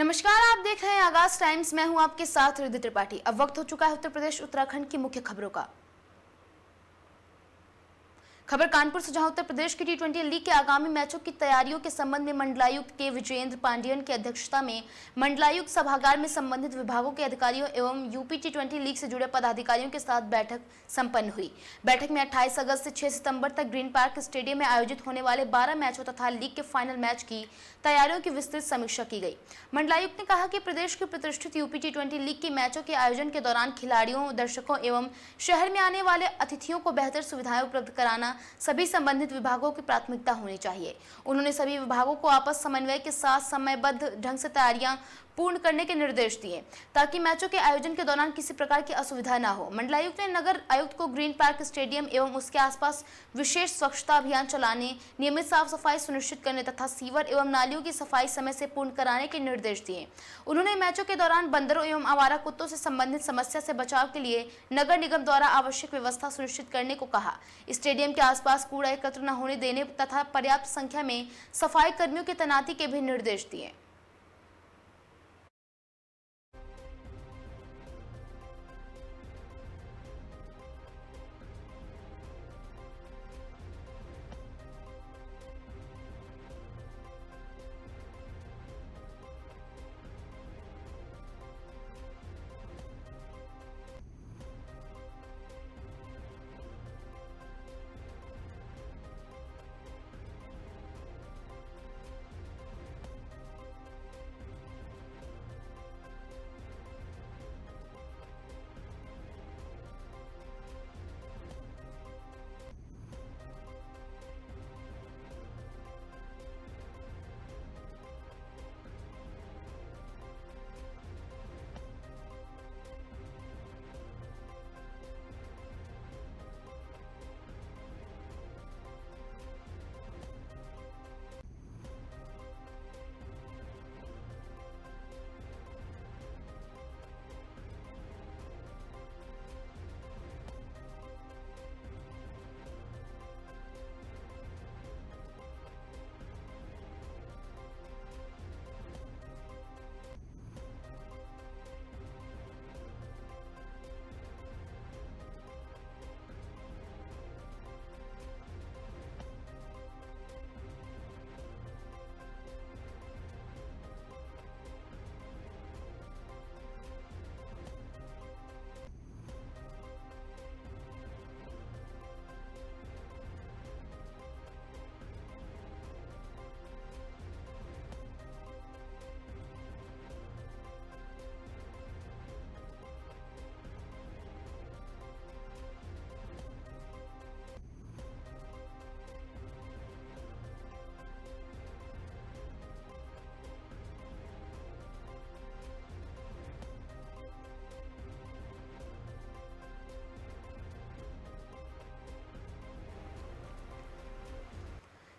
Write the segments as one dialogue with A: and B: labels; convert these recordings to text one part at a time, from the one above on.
A: नमस्कार, आप देख रहे हैं आगाज टाइम्स। मैं हूं आपके साथ रिद्धि त्रिपाठी। अब वक्त हो चुका है उत्तर प्रदेश उत्तराखंड की मुख्य खबरों का। खबर कानपुर से, जहां उत्तर प्रदेश की टी20 लीग के आगामी मैचों की तैयारियों के संबंध में मंडलायुक्त के विजयेंद्र पांडियन की अध्यक्षता में मंडलायुक्त सभागार में संबंधित विभागों के अधिकारियों एवं यूपी टी20 लीग से जुड़े पदाधिकारियों के साथ बैठक संपन्न हुई। बैठक में 28 अगस्त से 6 सितंबर तक ग्रीन पार्क स्टेडियम में आयोजित होने वाले 12 मैचों तथा लीग के फाइनल मैच की तैयारियों की विस्तृत समीक्षा की गई। मंडलायुक्त ने कहा कि प्रदेश की प्रतिष्ठित यूपी टी20 लीग के मैचों के आयोजन के दौरान खिलाड़ियों, दर्शकों एवं शहर में आने वाले अतिथियों को बेहतर सुविधाएं उपलब्ध कराना सभी संबंधित विभागों की प्राथमिकता होनी चाहिए। उन्होंने सभी विभागों को आपस समन्वय के साथ समयबद्ध ढंग से तैयारियां पूर्ण करने के निर्देश दिए ताकि मैचों के आयोजन के दौरान किसी प्रकार की असुविधा न हो। मंडलायुक्त ने नगर आयुक्त को ग्रीन पार्क स्टेडियम एवं उसके आसपास विशेष स्वच्छता अभियान चलाने, नियमित साफ सफाई सुनिश्चित करने तथा सीवर एवं नालियों की सफाई समय से पूर्ण कराने के निर्देश दिए। उन्होंने मैचों के दौरान बंदरों एवं आवारा कुत्तों से संबंधित समस्या से बचाव के लिए नगर निगम द्वारा आवश्यक व्यवस्था सुनिश्चित करने को कहा। स्टेडियम के आसपास कूड़ा एकत्र न होने देने तथा पर्याप्त संख्या में सफाई कर्मियों की तैनाती के भी निर्देश दिए।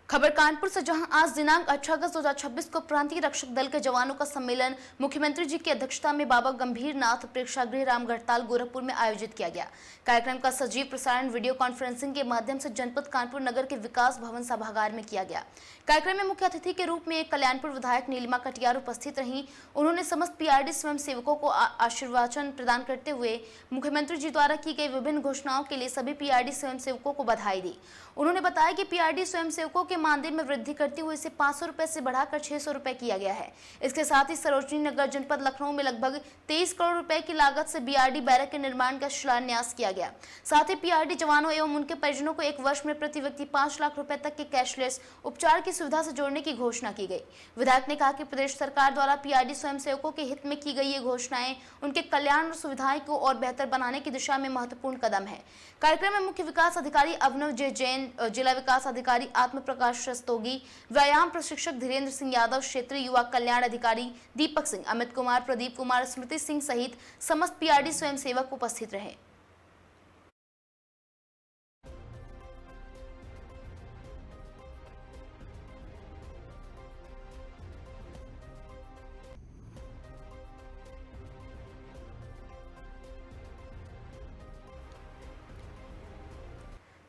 A: खबर कानपुर से, जहां आज दिनांक 18 अगस्त 2026 को प्रांतीय रक्षक दल के जवानों का सम्मेलन मुख्यमंत्री जी की अध्यक्षता में बाबा गंभीर नाथ प्रेक्षागृह रामगढ़ताल गोरखपुर में आयोजित किया गया। कार्यक्रम का सजीव प्रसारण वीडियो कॉन्फ्रेंसिंग के माध्यम से जनपद कानपुर नगर के विकास भवन सभागार में किया गया। कार्यक्रम में मुख्य अतिथि के रूप में कल्याणपुर विधायक नीलिमा कटियार उपस्थित रहीं। उन्होंने समस्त पीआरडी स्वयं सेवकों को आशीर्वाचन प्रदान करते हुए मुख्यमंत्री जी द्वारा की गई विभिन्न घोषणाओं के लिए सभी पीआरडी स्वयं सेवकों को बधाई दी। उन्होंने बताया कि पीआरडी स्वयं सेवकों के मानदेय में वृद्धि करते हुए इसे 500 रुपए से बढ़ाकर 600 रुपए किया गया है। इसके साथ ही सरोजनी नगर जनपद लखनऊ में लगभग 23 करोड़ रुपए की लागत से बीआरडी बैरक के निर्माण का शिलान्यास किया गया। साथ ही पीआरडी जवानों एवं उनके परिजनों को एक वर्ष में प्रति व्यक्ति 5 लाख रुपए तक के कैशलेस उपचार की सुविधा से जोड़ने की घोषणा की गई। विधायक ने कहा कि प्रदेश सरकार द्वारा पीआरडी स्वयं सेवकों के हित में की गई ये घोषणाएं उनके कल्याण और सुविधाएं को और बेहतर बनाने की दिशा में महत्वपूर्ण कदम है। कार्यक्रम में मुख्य विकास अधिकारी अभिनव जे जैन, जिला विकास अधिकारी आत्म प्रकाश रस्तोगी, व्यायाम प्रशिक्षक धीरेन्द्र सिंह यादव, क्षेत्रीय युवा कल्याण अधिकारी दीपक सिंह, अमित कुमार, प्रदीप कुमार, स्मृति सिंह सहित समस्त पीआरडी स्वयंसेवक उपस्थित रहे।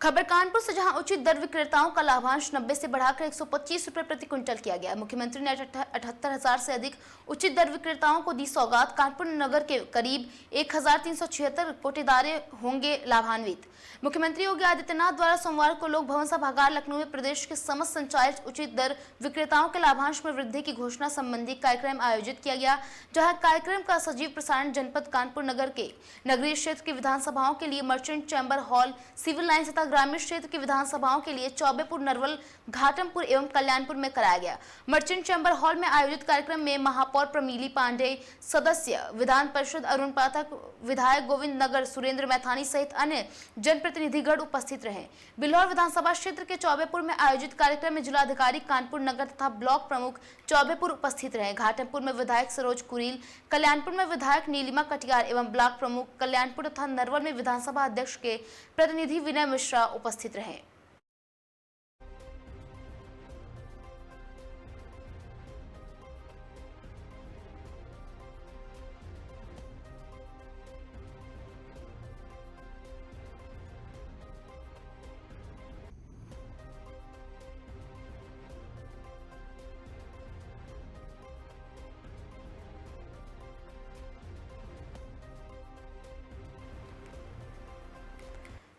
A: खबर कानपुर से, जहां उचित दर विक्रेताओं का लाभांश 90 से बढ़ाकर 125 रुपए प्रति क्विंटल किया गया। मुख्यमंत्री ने 78,000 से अधिक उचित दर विक्रेताओं को दी सौगात। कानपुर नगर के करीब 1,376 कोटेदारे होंगे लाभान्वित। मुख्यमंत्री योगी आदित्यनाथ द्वारा सोमवार को लोक भवन सभागार लखनऊ में प्रदेश के समस्त संचालित उचित दर विक्रेताओं के लाभांश में वृद्धि की घोषणा संबंधी कार्यक्रम आयोजित किया गया, जहां कार्यक्रम का सजीव प्रसारण जनपद कानपुर नगर के नगरीय क्षेत्र की विधानसभाओं के लिए merchant chamber hall, civil line तथा ग्रामीण क्षेत्र की विधानसभाओं के लिए चौबेपुर, नरवल, घाटमपुर एवं कल्याणपुर में कराया गया। मर्चेंट चैम्बर हॉल में आयोजित कार्यक्रम में महापौर प्रमीली पांडे, सदस्य विधान परिषद अरुण पाठक, विधायक गोविंद नगर सुरेंद्र मैथानी सहित अन्य जनप्रतिनिधिगण उपस्थित रहे। बिल्हौर विधानसभा क्षेत्र के चौबेपुर में आयोजित कार्यक्रम में जिलाधिकारी कानपुर नगर तथा ब्लॉक प्रमुख चौबेपुर उपस्थित रहे। घाटमपुर में विधायक सरोज कुरील, कल्याणपुर में विधायक नीलिमा कटियार एवं ब्लॉक प्रमुख कल्याणपुर तथा नरवल में विधानसभा अध्यक्ष के प्रतिनिधि विनय मिश्रा उपस्थित रहे।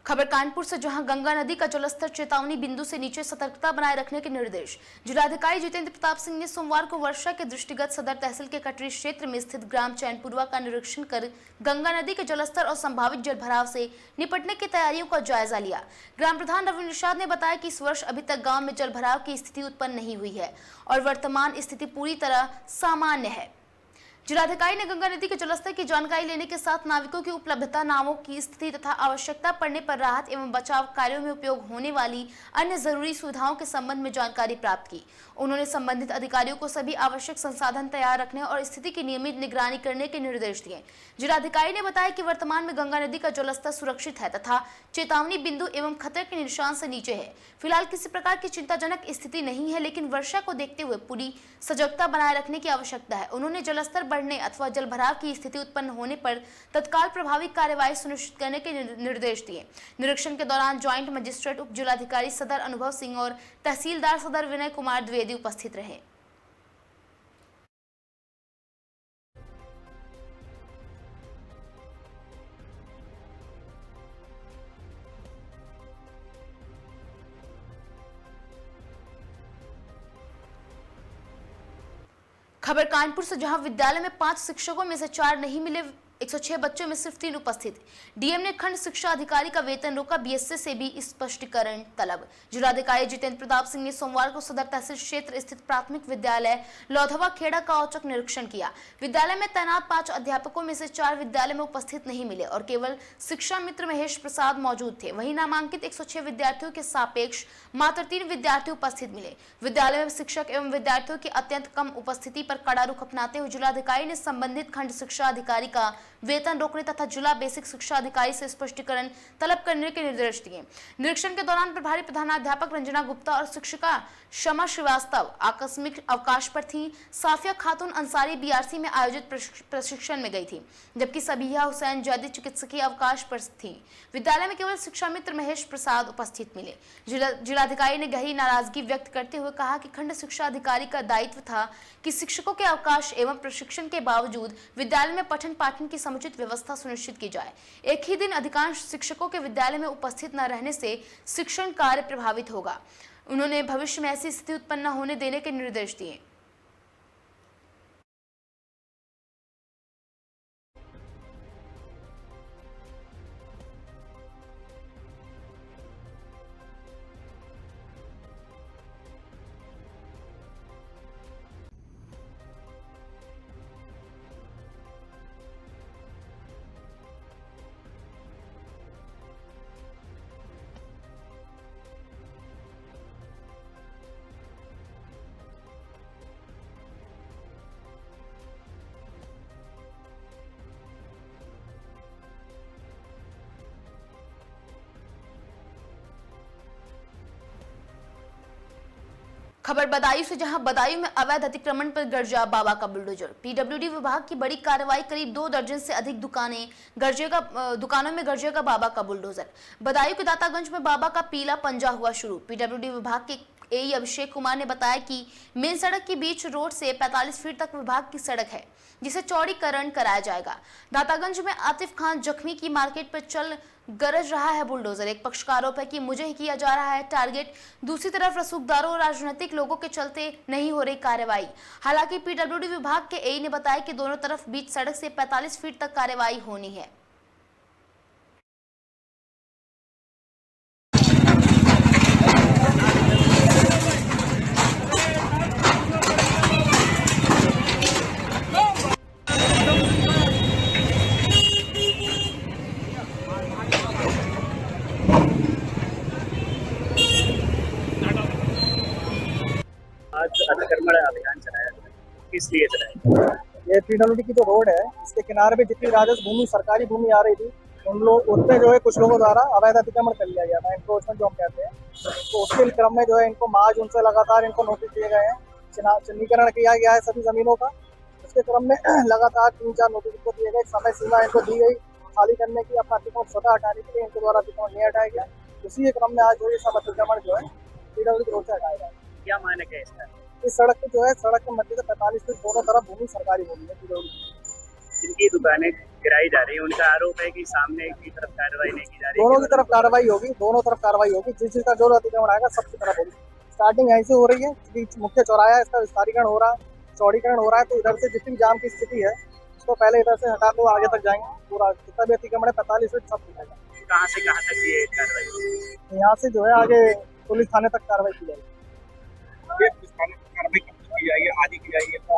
A: खबर कानपुर से, जहां गंगा नदी का जलस्तर चेतावनी बिंदु से नीचे, सतर्कता बनाए रखने के निर्देश। जिलाधिकारी जितेंद्र प्रताप सिंह ने सोमवार को वर्षा के दृष्टिगत सदर तहसील के कटरी क्षेत्र में स्थित ग्राम चैनपुरवा का निरीक्षण कर गंगा नदी के जलस्तर और संभावित जलभराव से निपटने की तैयारियों का जायजा लिया। ग्राम प्रधान रवि निषाद ने बताया कि इस वर्ष अभी तक गाँव में जलभराव की स्थिति उत्पन्न नहीं हुई है और वर्तमान स्थिति पूरी तरह सामान्य है। जिलाधिकारी ने गंगा नदी के जलस्तर की जानकारी लेने के साथ नाविकों की उपलब्धता, नावों की स्थिति तथा आवश्यकता पड़ने पर राहत एवं बचाव कार्यों में उपयोग होने वाली अन्य जरूरी सुविधाओं के संबंध में जानकारी प्राप्त की। उन्होंने संबंधित अधिकारियों को सभी आवश्यक संसाधन तैयार रखने और स्थिति की नियमित निगरानी करने के निर्देश दिए। जिलाधिकारी ने बताया कि वर्तमान में गंगा नदी का जलस्तर सुरक्षित है तथा चेतावनी बिंदु एवं खतरे के निशान से नीचे है। फिलहाल किसी प्रकार की चिंताजनक स्थिति नहीं है, लेकिन वर्षा को देखते हुए पूरी सजगता बनाए रखने की आवश्यकता है। उन्होंने जलस्तर बढ़ने अथवा जलभराव की स्थिति उत्पन्न होने पर तत्काल प्रभावी कार्यवाही सुनिश्चित करने के निर्देश दिए। निरीक्षण के दौरान ज्वाइंट मजिस्ट्रेट उप जिलाधिकारी सदर अनुभव सिंह और तहसीलदार सदर विनय कुमार द्विवेदी उपस्थित रहे। खबर कानपुर से, जहां विद्यालय में 5 शिक्षकों में से 4 नहीं मिले, 106 बच्चों में सिर्फ 3 उपस्थित। डीएम ने खंड शिक्षा अधिकारी का वेतन रोका, बीएसए से भी स्पष्टीकरण तलब। जिलाधिकारी जितेंद्र प्रताप सिंह ने सोमवार को सदर तहसील क्षेत्र स्थित प्राथमिक विद्यालय लौधवा खेड़ा का औचक निरीक्षण किया। विद्यालय में तैनात 5 अध्यापकों में से 4 विद्यालय में उपस्थित नहीं मिले और केवल शिक्षा मित्र महेश प्रसाद मौजूद थे। वहीं नामांकित 106 विद्यार्थियों के सापेक्ष मात्र 3 विद्यार्थी उपस्थित मिले। विद्यालय में शिक्षक एवं विद्यार्थियों की अत्यंत कम उपस्थिति पर कड़ा रुख अपनाते हुए जिलाधिकारी ने संबंधित खंड शिक्षा अधिकारी का वेतन रोकने तथा जिला बेसिक शिक्षा अधिकारी से स्पष्टीकरण तलब करने के निर्देश दिए। निरीक्षण के दौरान प्रभारी प्रधानाध्यापक रंजना गुप्ता और शिक्षिका शमा श्रीवास्तव आकस्मिक अवकाश पर थी। साफिया खातून अंसारी बीआरसी में आयोजित प्रशिक्षण में गई थी, जबकि सबिया हुसैन जैदी चिकित्सकीय अवकाश पर थी। विद्यालय में केवल शिक्षा मित्र महेश प्रसाद उपस्थित मिले। जिलाधिकारी ने गहरी नाराजगी व्यक्त करते हुए कहा कि खंड शिक्षा अधिकारी का दायित्व था कि शिक्षकों के अवकाश एवं प्रशिक्षण के बावजूद विद्यालय में पठन पाठन की समुचित व्यवस्था सुनिश्चित की जाए। एक ही दिन अधिकांश शिक्षकों के विद्यालय में उपस्थित न रहने से शिक्षण कार्य प्रभावित होगा। उन्होंने भविष्य में ऐसी स्थिति उत्पन्न न होने देने के निर्देश दिए। खबर बदायूं से, जहां बदायूं में अवैध अतिक्रमण पर गरजा बाबा का बुलडोजर। पीडब्ल्यूडी विभाग की बड़ी कार्रवाई, करीब 2 दर्जन से अधिक दुकानों में गरजेगा बाबा का बुलडोजर। बदायूं के दातागंज में बाबा का पीला पंजा हुआ शुरू। पीडब्ल्यूडी विभाग के एई अभिषेक कुमार ने बताया कि मेन सड़क के बीच रोड से 45 फीट तक विभाग की सड़क है, जिसे चौड़ीकरण कराया जाएगा। दातागंज में आतिफ खान जख्मी की मार्केट पर चल गरज रहा है बुलडोजर। एक पक्ष का आरोप है कि मुझे ही किया जा रहा है टारगेट, दूसरी तरफ रसूखदारों और राजनीतिक लोगों के चलते नहीं हो रही कार्रवाई। हालांकि पीडब्ल्यूडी विभाग के एई ने बताया कि दोनों तरफ बीच सड़क से 45 फीट तक कार्रवाई होनी है।
B: आज अतिक्रमण अभियान चलाया गया, किस लिए चलाया गया?
C: ये पीडब्ल्यूडी की जो रोड है, इसके किनारे पे जितनी राजस्व भूमि, सरकारी भूमि आ रही थी, उनपे जो है कुछ लोगों द्वारा अवैध अतिक्रमण कर लिया गया था, एनक्रोचमेंट जो हम कहते हैं। तो उसके क्रम में जो है इनको आज उनसे लगातार इनको नोटिस दिए गए हैं, चिन्हीकरण किया गया है सभी जमीनों का। उसके क्रम में लगातार 3-4 नोटिस इनको दिए गए, समय सीमा इनको दी गई खाली करने की, अपना अतिक्रमण स्वतः हटाने के लिए इनके द्वारा अतिक्रमण नहीं हटाया गया। उसी के क्रम में आज जो ये सब अतिक्रमण जो है पीडब्ल्यूडी रोड से हटाया गया।
B: क्या माने क्या इसका?
C: इस सड़क पे जो है, सड़क के मध्य से 45 फीट दोनों तरफ भूमि सरकारी भूमि है पीडब्ल्यूडी।
B: जिनकी दुकानें गिराई जा रही है, उनका आरोप है कि सामने की तरफ कार्रवाई नहीं की जा रही है।
C: दोनों की तरफ कार्रवाई होगी, दोनों तरफ कार्रवाई होगी। जिस चीज का जो अतिक्रमण आएगा सबकी तरफ होगी। स्टार्टिंग यहीं से हो रही है, मुख्य चौराहा है, इसका विस्तारीकरण हो रहा है, चौड़ीकरण हो रहा है। तो इधर से जितनी जाम की स्थिति है उसको पहले इधर से हटा दो, आगे तक जाएंगे। पूरा जितना भी अतिक्रमण है 45 फीट सब दिखाएगा।
B: कहाँ से कहाँ तक ये कार्रवाई?
C: यहाँ से जो है आगे पुलिस थाने तक कार्रवाई की जाएगी।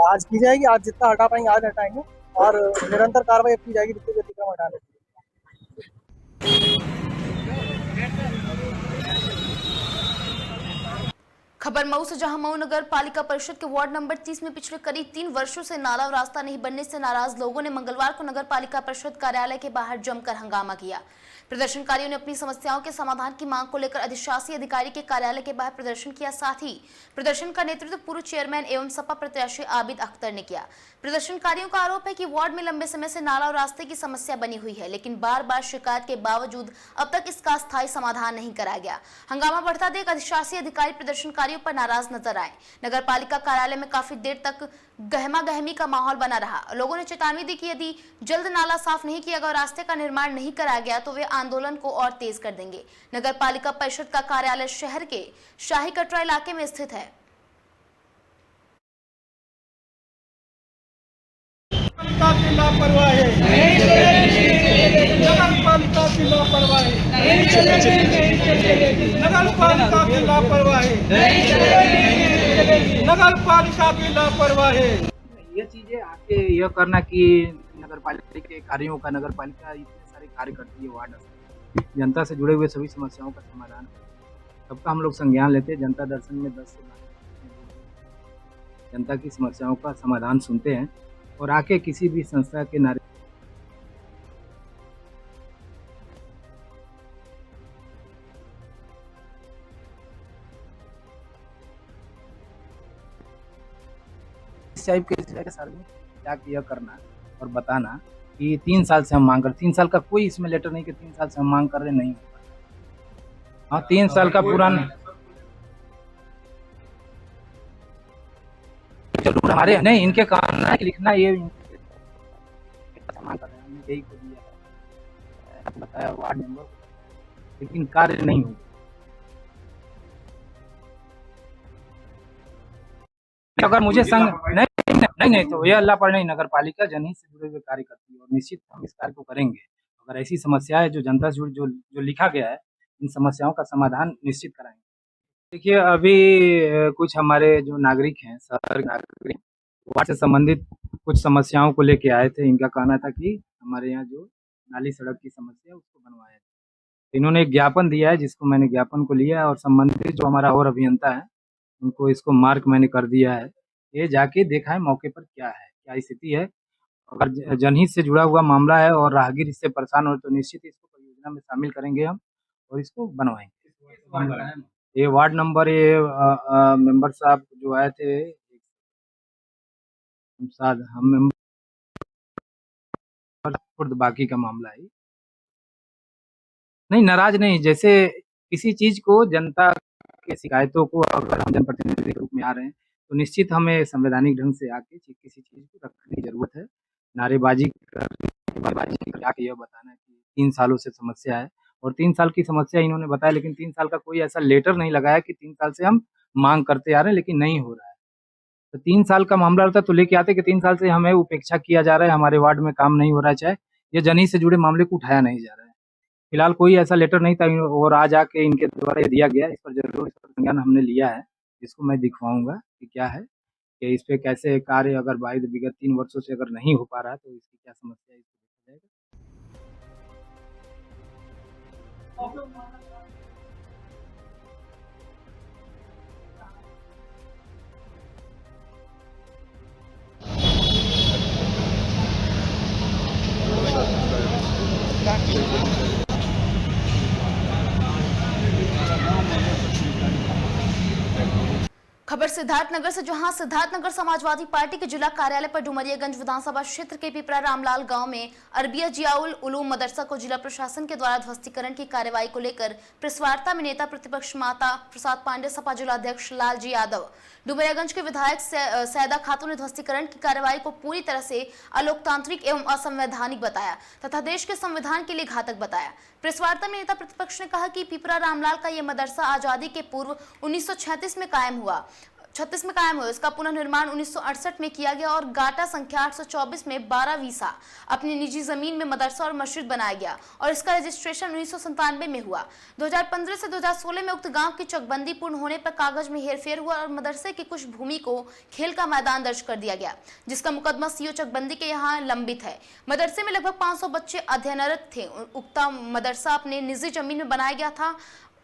C: आज की जाएगी, आज जितना हटा पाएंगे आज हटाएंगे, और निरंतर कार्रवाई की जाएगी जितने भी अतिक्रमण हटाने के लिए।
A: खबर मऊ से, जहां मऊ नगर पालिका परिषद के वार्ड नंबर 30 में पिछले करीब 3 वर्षों से नाला और रास्ता नहीं बनने से नाराज लोगों ने मंगलवार को नगर पालिका परिषद कार्यालय के बाहर जमकर हंगामा किया। प्रदर्शनकारियों ने अपनी समस्याओं के समाधान की मांग को लेकर अधिशासी अधिकारी के कार्यालय के बाहर प्रदर्शन किया। साथ ही प्रदर्शन का नेतृत्व पूर्व चेयरमैन एवं सपा प्रत्याशी आबिद अख्तर ने किया। प्रदर्शनकारियों का आरोप है कि वार्ड में लंबे समय से नाला और रास्ते की समस्या बनी हुई है, लेकिन बार बार शिकायत के बावजूद अब तक इसका स्थायी समाधान नहीं कराया गया। हंगामा बढ़ता देख अधिशासी अधिकारी प्रदर्शनकारियों पर नाराज नजर आए। नगर पालिका कार्यालय में काफी देर तक गहमा गहमी का माहौल बना रहा। लोगों ने चेतावनी दी कि यदि जल्द नाला साफ नहीं किया गया और रास्ते का निर्माण नहीं कराया गया तो वे आंदोलन को और तेज कर देंगे। नगर पालिका परिषद का कार्यालय शहर के शाही कटरा इलाके में स्थित है।
C: की लापरवाही, नगर पालिका की लापरवाही, नगर पालिका की लापरवाही, नगर पालिका की लापरवाही।
D: ये चीजें आके यह करना कि नगर पालिका के कार्यों का, नगर पालिका इतने सारे कार्य करती है वार्ड स्तर, जनता से जुड़े हुए सभी समस्याओं का समाधान सबका हम लोग संज्ञान लेते हैं। जनता दर्शन में 10 से 12 जनता की समस्याओं का समाधान सुनते हैं और आके किसी भी संस्था के नारे के साथ में जाके यह करना और बताना कि 3 साल से हम मांग कर, 3 साल का कोई इसमें लेटर नहीं कि 3 साल से हम मांग कर रहे नहीं। हाँ, 3 साल का पुराना हमारे नहीं, इनके कहना है कि लिखना ये मांग कर रहे हैं, हमने यही को दिया बताया वार्ड मेंबर को, लेकिन कार्य नहीं हुआ। अगर मुझे संग नहीं तो यह अल्लाह पर नहीं, नगर पालिका जनहित से जुड़े हुए कार्य करती है और निश्चित हम इस कार्य को करेंगे। अगर ऐसी समस्या है जो जनता से जुड़ी, जो लिखा गया है, इन समस्याओं का समाधान निश्चित कराएंगे। देखिए, अभी कुछ हमारे जो नागरिक हैं, शहर नागरिक, वार्ड से संबंधित कुछ समस्याओं को लेके आए थे। इनका कहना था कि हमारे यहाँ जो नाली सड़क की समस्या है उसको बनवाया जाए। इन्होंने एक ज्ञापन दिया है, जिसको मैंने ज्ञापन को लिया और संबंधित जो हमारा और अभियंता है उनको इसको मार्क मैंने कर दिया है। ये जाके देखा है मौके पर क्या है, क्या स्थिति है। अगर जनहित से जुड़ा हुआ मामला है और राहगीर इससे परेशान हो तो निश्चित इसको परियोजना में शामिल करेंगे हम और इसको बनवाएंगे। ये वार्ड नंबर ये मेंबर साहब जो आए थे, हम मेंबर खुद बाकी का मामला है। नहीं, नाराज नहीं, जैसे किसी चीज को जनता के शिकायतों को अगर हम जनप्रतिनिधि के रूप में आ रहे हैं तो निश्चित हमें संवैधानिक ढंग से आके किसी चीज को रखने की जरूरत है। नारेबाजी आके यह बताना है कि 3 सालों से समस्या है और 3 साल की समस्या इन्होंने बताया, लेकिन 3 साल का कोई ऐसा लेटर नहीं लगाया कि 3 साल से हम मांग करते आ रहे हैं लेकिन नहीं हो रहा है। तो 3 साल का मामला रहता तो लेके आते कि 3 साल से हमें उपेक्षा किया जा रहा है, हमारे वार्ड में काम नहीं हो रहा है, चाहे ये जनहित से जुड़े मामले को उठाया नहीं जा रहा है। फिलहाल कोई ऐसा लेटर नहीं था और आज आके इनके द्वारा ये दिया गया, इस पर जरूर इस पर संज्ञान हमने लिया है, जिसको मैं दिखवाऊंगा कि क्या है, कि इस पे कैसे कार्य अगर विगत 3 वर्षों से अगर नहीं हो पा रहा है तो इसकी क्या समस्या है, इसको देखा जाएगा।
A: खबर सिद्धार्थनगर से, जहां सिद्धार्थनगर समाजवादी पार्टी के जिला कार्यालय पर डुमरियागंज विधानसभा क्षेत्र के पिपरा रामलाल गांव में अरबिया जियाउल उलूम मदरसा को जिला प्रशासन के द्वारा ध्वस्तीकरण की कार्रवाई को लेकर प्रेस वार्ता में नेता प्रतिपक्ष माता प्रसाद पांडे, सपा जिलाध्यक्ष लालजी यादव, डुमरियागंज के विधायक सैदा खातून ने ध्वस्तीकरण की कार्रवाई को पूरी तरह से अलोकतांत्रिक एवं असंवैधानिक बताया तथा देश के संविधान के लिए घातक बताया। प्रेस वार्ता में नेता प्रतिपक्ष ने कहा कि पिपरा रामलाल का यह मदरसा आजादी के पूर्व 1936 में कायम हुआ। इसका पुनर्निर्माण 1968 में किया गया और गाटा संख्या 824 में 12 वीसा अपनी निजी जमीन में मदरसा और मस्जिद बनाया गया और इसका रजिस्ट्रेशन 1997 में हुआ। 2015 से 2016 में उक्त गांव की चकबंदी पूर्ण होने पर कागज में हेरफेर हुआ और मदरसे की कुछ भूमि को खेल का मैदान दर्ज कर दिया गया, जिसका मुकदमा सीओ चकबंदी के यहाँ लंबित है। मदरसे में लगभग 500 बच्चे अध्ययनरत थे। उक्त मदरसा अपने निजी जमीन में बनाया गया था।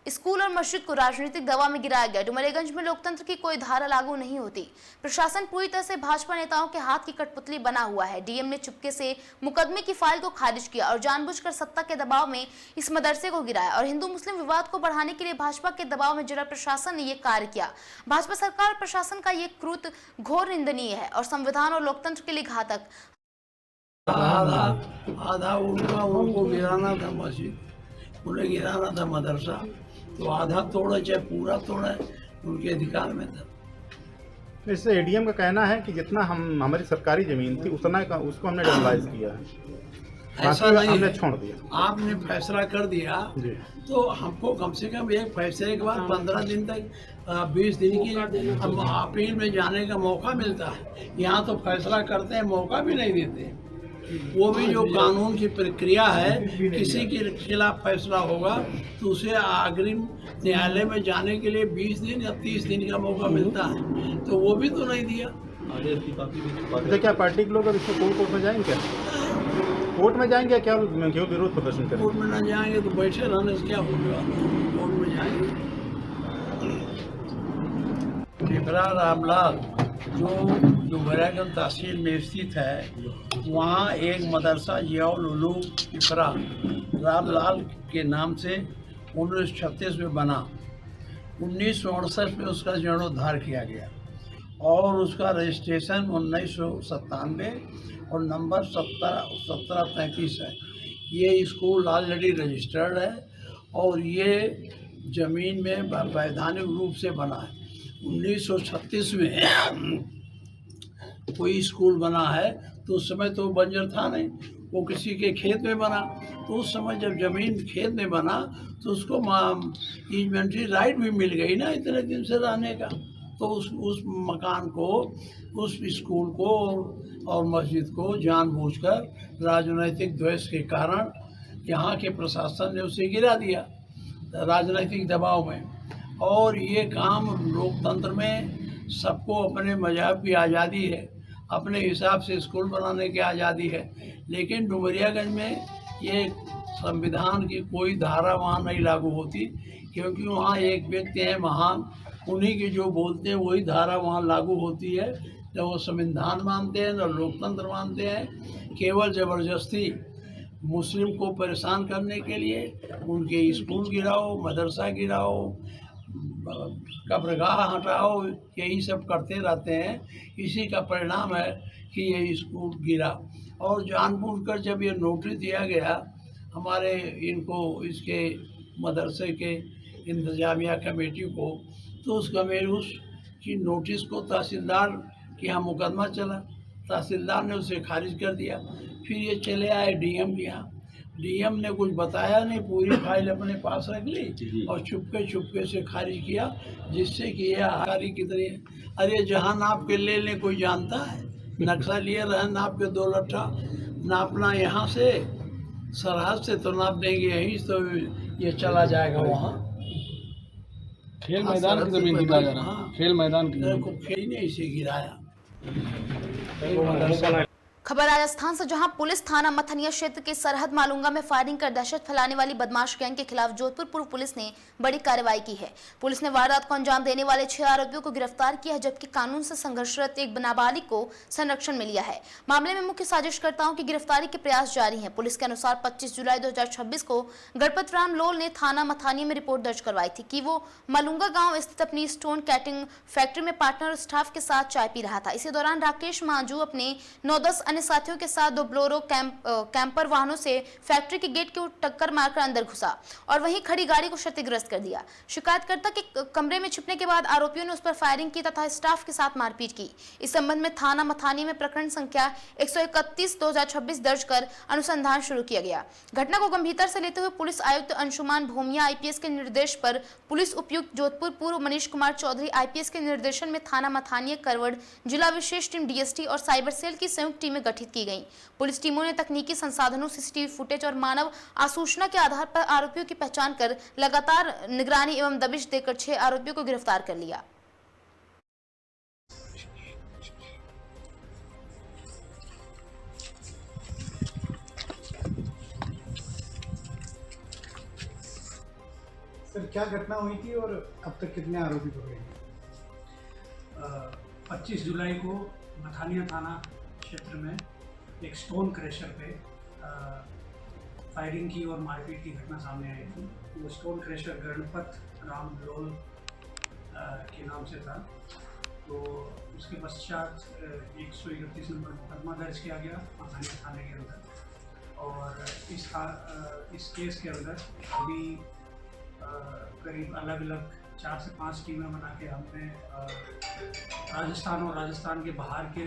A: स्कूल और मस्जिद को राजनीतिक दवा में गिराया गया। डुमरियागंज में लोकतंत्र की कोई धारा लागू नहीं होती। प्रशासन पूरी तरह से भाजपा नेताओं के हाथ की कठपुतली बना हुआ है। डीएम ने चुपके से मुकदमे की फाइल को खारिज किया और जानबूझकर सत्ता के दबाव में इस मदरसे को गिराया और हिंदू मुस्लिम विवाद को बढ़ाने के लिए भाजपा के दबाव में जिला प्रशासन ने यह कार्य किया। भाजपा सरकार और प्रशासन का यह कृत्य घोर निंदनीय है और संविधान और लोकतंत्र के लिए घातक।
E: आधा उनको गिराना था मस्जिद, उन्हें गिराना था मदरसा, तो आधा तोड़ा चाहे पूरा तोड़ा उनके अधिकार में था।
F: इससे एडीएम का कहना है कि जितना हमारी सरकारी जमीन थी उतना का उसको हमने डेमोलाइज किया है,
E: ऐसा नहीं
F: हमने छोड़ दिया।
E: आपने फैसला कर दिया तो हमको कम से कम एक फैसले के बाद 15 दिन तक 20 दिन की अपील में जाने का मौका मिलता है। यहाँ तो फैसला करते हैं, मौका भी नहीं देते। वो भी जो कानून की प्रक्रिया है, किसी के खिलाफ फैसला होगा तो उसे अग्रिम न्यायालय में जाने के लिए 20 दिन या 30 दिन का मौका मिलता है, तो वो भी तो नहीं दिया।
F: तो क्या पार्टी के लोग अब इसको कोर्ट में जाएंगे? क्या कोर्ट में जाएंगे? क्या क्यों विरोध प्रदर्शन करेंगे?
E: कोर्ट में ना जाएंगे तो बैठे रहने से क्या होगा? कोर्ट में जाएंगे। पिपरा रामलाल जो डुमरियागंज तहसील में स्थित है, वहाँ एक मदरसा जियाउल उलूम पिपरा रामलाल के नाम से 1936 में बना। 1968 में उसका जीर्णोद्धार किया गया और उसका रजिस्ट्रेशन 1997 और नंबर 1733 है। ये स्कूल ऑलरेडी रजिस्टर्ड है और ये ज़मीन में वैधानिक रूप से बना है। 1936 में कोई स्कूल बना है तो उस समय तो बंजर था नहीं, वो किसी के खेत में बना। तो उस समय जब ज़मीन खेत में बना तो उसको ईजमेंट्री राइट भी मिल गई ना इतने दिन से रहने का। तो उस मकान को, उस स्कूल को और मस्जिद को जानबूझकर राजनीतिक द्वेष के कारण यहाँ के प्रशासन ने उसे गिरा दिया राजनीतिक दबाव में। और ये काम लोकतंत्र में सबको अपने मज़हब की आज़ादी है, अपने हिसाब से स्कूल बनाने की आज़ादी है, लेकिन डुमरियागंज में ये संविधान की कोई धारा वहाँ नहीं लागू होती, क्योंकि वहाँ एक व्यक्ति है महान, उन्हीं के जो बोलते हैं वही धारा वहाँ लागू होती है। जब वो संविधान मानते हैं, न लोकतंत्र मानते हैं। केवल ज़बरदस्ती मुस्लिम को परेशान करने के लिए उनके स्कूल गिराओ, मदरसा गिराओ, कब्रगाह हटाओ, यही सब करते रहते हैं। इसी का परिणाम है कि ये स्कूल गिरा। और जानबूझकर जब ये नोटिस दिया गया हमारे इनको, इसके मदरसे के इंतजामिया कमेटी को, तो उस की नोटिस को तहसीलदार के यहाँ मुकदमा चला, तहसीलदार ने उसे खारिज कर दिया। फिर ये चले आए डीएम के यहाँ, डीएम ने कुछ बताया नहीं, पूरी फाइल अपने पास रख ली और चुपके से खारिज किया, जिससे कि यह आकारी की तरह, अरे जहाँ नाप के ले लें, कोई जानता है? नक्शा लिए रहे नाप के 2 लट्ठा, नापना यहाँ से सरहद से तो नाप देंगे यहीं, तो ये चला जाएगा वहाँ।
G: खेल मैदान की जमीन गिरा जा रहा है।
E: हाँ।
G: खेल मैदान की जमीन।
E: खेल ने इसे गिराया।
A: खबर राजस्थान से, जहां पुलिस थाना मथनिया क्षेत्र के सरहद मालूंगा में फायरिंग कर दहशत फैलाने वाली बदमाश गैंग के खिलाफ जोधपुर पूर्व पुलिस ने बड़ी कार्रवाई की है। पुलिस ने वारदात को अंजाम देने वाले 6 आरोपियों को गिरफ्तार किया है, जबकि कानून से संघर्षरत एक नाबालिग को संरक्षण में लिया है। मामले में मुख्य साजिशकर्ताओं की गिरफ्तारी के प्रयास जारी हैं। पुलिस के अनुसार 25 जुलाई 2026 को गणपत राम लोल ने थाना मथानिया में रिपोर्ट दर्ज करवाई थी कि वो मालूंगा गाँव स्थित अपनी स्टोन कैटिंग फैक्ट्री में पार्टनर और स्टाफ के साथ चाय पी रहा था। इसी दौरान राकेश मांझू अपने 9-10 अन्य साथियों के साथ 2 बोलेरो कैंपर वाहनों से फैक्ट्री के गेट के टक्कर मारकर अंदर घुसा और वहीं खड़ी गाड़ी को क्षतिग्रस्त कर दिया। शिकायतकर्ता के कमरे में छिपने के बाद आरोपियों ने उस पर फायरिंग की तथा स्टाफ के साथ मारपीट की। इस संबंध में थाना मथानी में प्रकरण संख्या 131/2026 दर्ज कर अनुसंधान शुरू किया गया। घटना को गंभीरता से लेते हुए पुलिस आयुक्त अंशुमान भूमिया आईपीएस के निर्देश पर पुलिस उपायुक्त जोधपुर पूर्व मनीष कुमार चौधरी आईपीएस के निर्देशन में थाना मथानिया करवड़ जिला विशेष टीम डीएसटी और साइबर सेल की संयुक्त टीमें गठित की गई। पुलिस टीमों ने तकनीकी संसाधनों, सीसीटीवी फुटेज और मानव आसूचना के आधार पर आरोपियों की पहचान कर लगातार निगरानी एवं दबिश देकर 6 आरोपियों को गिरफ्तार कर लिया।
F: सर क्या घटना हुई थी और अब तक कितने आरोपी पकड़े गए?
H: 25 जुलाई को मथानिया थाना क्षेत्र में एक स्टोन क्रशर पे फायरिंग की और मारपीट की घटना सामने आई थी। वो स्टोन क्रशर गणपत राम लोल के नाम से था। तो उसके पश्चात 131 नंबर मुकदमा दर्ज किया गया मथानिया थाने के अंदर। और इस केस के अंदर अभी करीब अलग अलग 4 से 5 टीमें बना के हमने राजस्थान और राजस्थान के बाहर के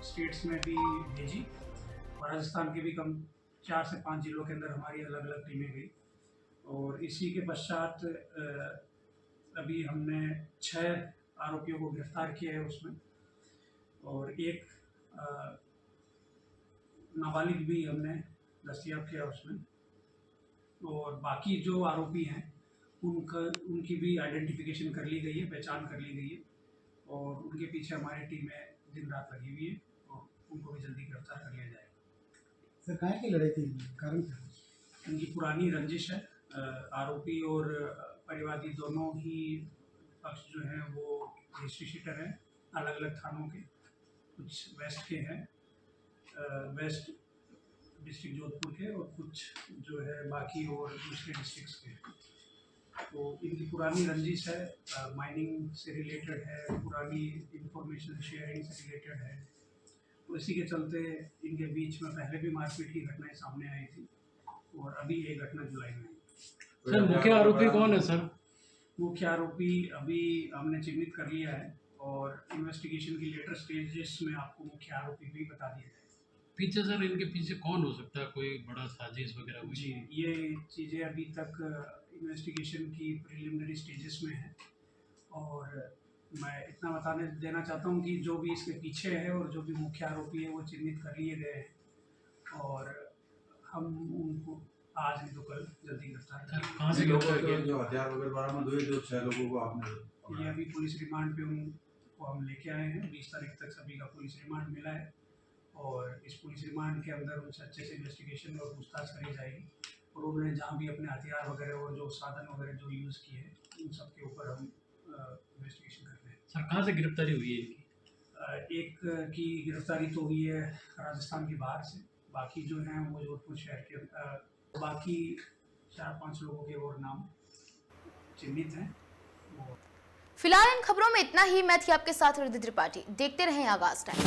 H: स्टेट्स में भी भेजी और राजस्थान के भी कम 4 से 5 जिलों के अंदर हमारी अलग अलग टीमें गई। और इसी के पश्चात अभी हमने 6 आरोपियों को गिरफ्तार किया है उसमें, और एक नाबालिग भी हमने दस्तयाब किया उसमें। और बाकी जो आरोपी हैं उनकी भी आइडेंटिफिकेशन कर ली गई है, पहचान कर ली गई है और उनके पीछे हमारी टीमें दिन रात लगी हुई है और उनको भी जल्दी गिरफ्तार कर लिया जाएगा।
F: सर कहाँ की लड़ाई थी, कारण क्या?
H: उनकी पुरानी रंजिश है। आरोपी और परिवादी दोनों ही पक्ष जो हैं वो हिस्ट्री शीटर हैं, अलग अलग थानों के। कुछ वेस्ट के हैं, वेस्ट डिस्ट्रिक्ट जोधपुर के, और कुछ जो है बाकी और दूसरे डिस्ट्रिक्ट्स के। तो इनकी पुरानी रंजिश है, माइनिंग से रिलेटेड है, पुरानी इंफॉर्मेशन शेयरिंग से रिलेटेड है। तो इसी के चलते इनके बीच में पहले भी मारपीट की घटनाएं सामने आई थी और अभी एक घटना जुलाई में आई।
G: सर मुख्य आरोपी कौन है सर?
H: मुख्य आरोपी अभी हमने चिन्हित कर लिया है और इन्वेस्टिगेशन की लेटर स्टेजेस में आपको मुख्य आरोपी भी बता दिया जाएगा।
G: पीछे सर इनके पीछे कौन हो सकता है, कोई बड़ा साजिश वगैरह?
H: जी, ये चीज़ें अभी तक इन्वेस्टिगेशन की प्रिलिमिनरी स्टेजेस में है और मैं इतना बताने देना चाहता हूँ कि जो भी इसके पीछे है और जो भी मुख्य आरोपी है वो चिन्हित कर लिए गए हैं और हम उनको आज नहीं तो कल जल्दी गिरफ्तार करेंगे।
G: कहाँ से गिरफ्तार किया?
I: जो हथियार वगैरह बरामद हुए, जो 6 लोगों को आपने,
H: ये अभी पुलिस रिमांड पे उनको हम लेके आए हैं। 20 तारीख तक सभी का पुलिस रिमांड मिला है और इस पुलिस रिमांड के अंदर उनसे अच्छे से इन्वेस्टिगेशन और पूछताछ करी जाएगी और उन्होंने जहाँ भी अपने हथियार वगैरह और जो साधन वगैरह जो यूज़ किए हैं उन सब के ऊपर हम इन्वेस्टिगेशन कर रहे हैं।
G: सर कहाँ से गिरफ्तारी हुई है इनकी?
H: एक की गिरफ्तारी तो हुई है राजस्थान के बाहर से, बाकी जो हैं वो जोधपुर शहर के, बाकी 4-5 लोगों के और नाम चिन्हित हैं।
A: फिलहाल इन खबरों में इतना ही। मैं थी आपके साथ रिद्धि त्रिपाठी। देखते रहें आगाज टाइम।